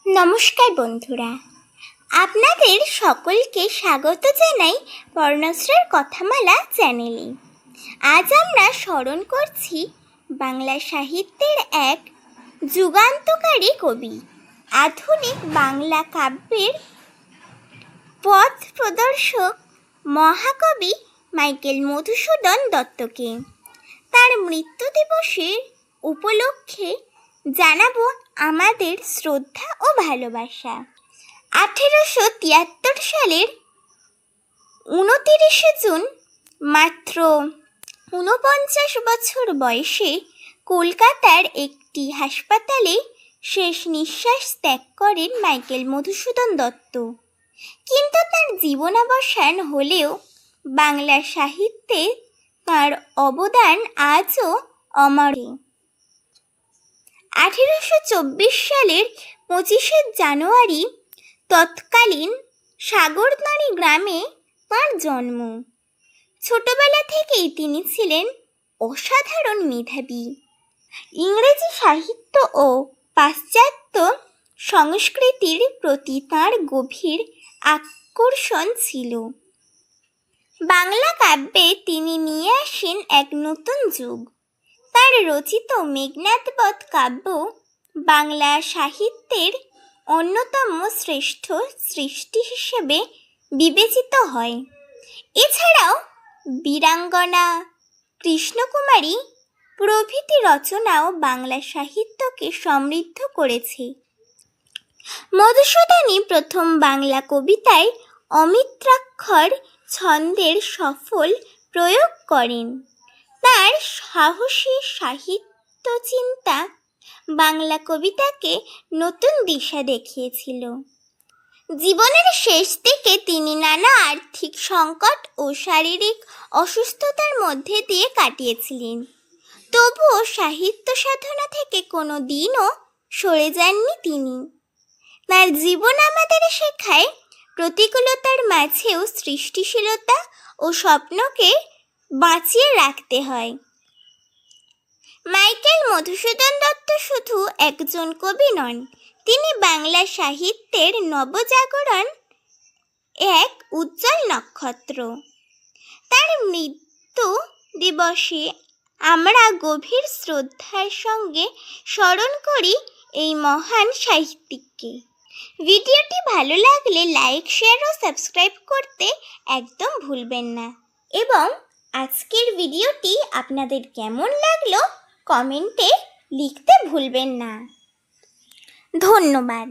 নমস্কার বন্ধুরা, আপনাদের সকলকে স্বাগত জানাই বর্ণশ্রীর কথামালা চ্যানেলে। আজ আমরা স্মরণ করছি বাংলা সাহিত্যের এক যুগান্তকারী কবি, আধুনিক বাংলা কাব্যের পথ প্রদর্শক মহাকবি মাইকেল মধুসূদন দত্তকে। তার মৃত্যু দিবসের উপলক্ষে জানাবো আমাদের শ্রদ্ধা ও ভালোবাসা। 1873 সালের 29শে জুন মাত্র 49 বছর বয়সে কলকাতার একটি হাসপাতালে শেষ নিঃশ্বাস ত্যাগ করেন মাইকেল মধুসূদন দত্ত। কিন্তু তার জীবনাবসান হলেও বাংলা সাহিত্যে তার অবদান আজও অমর। 1824 সালের 25শে জানুয়ারি তৎকালীন সাগরদাঁড়ি গ্রামে তাঁর জন্ম। ছোটবেলা থেকেই তিনি ছিলেন অসাধারণ মেধাবী। ইংরেজি সাহিত্য ও পাশ্চাত্য সংস্কৃতির প্রতি তাঁর গভীর আকর্ষণ ছিল। বাংলা কাব্যে তিনি নিয়ে আসেন এক নতুন যুগ। তার রচিত মেঘনাদবধ কাব্য বাংলা সাহিত্যের অন্যতম শ্রেষ্ঠ সৃষ্টি হিসেবে বিবেচিত হয়। এছাড়াও বীরাঙ্গনা, কৃষ্ণকুমারী প্রভৃতি রচনাও বাংলা সাহিত্যকে সমৃদ্ধ করেছে। মধুসূদনই প্রথম বাংলা কবিতায় অমিত্রাক্ষর ছন্দের সফল প্রয়োগ করেন। তার সাহসী সাহিত্য চিন্তা বাংলা কবিতাকে নতুন দিশা দেখিয়েছিল। জীবনের শেষ দিকে তিনি নানা আর্থিক সংকট ও শারীরিক অসুস্থতার মধ্যে দিয়ে কাটিয়েছিলেন। তবুও সাহিত্য সাধনা থেকে কোনো দিনও সরে যাননি তিনি। তার জীবন আমাদের শেখায় প্রতিকূলতার মাঝেও সৃষ্টিশীলতা ও স্বপ্নকে বাঁচিয়ে রাখতে হয়। মাইকেল মধুসূদন দত্ত শুধু একজন কবি নন, তিনি বাংলা সাহিত্যের নবজাগরণ এক উজ্জ্বল নক্ষত্র। তার মৃত্যু দিবসে আমরা গভীর শ্রদ্ধার সঙ্গে স্মরণ করি এই মহান সাহিত্যিককে। ভিডিওটি ভালো লাগলে লাইক, শেয়ার ও সাবস্ক্রাইব করতে একদম ভুলবেন না। এবং আজকের ভিডিওটি আপনাদের কেমন লাগলো কমেন্টে লিখতে ভুলবেন না। ধন্যবাদ।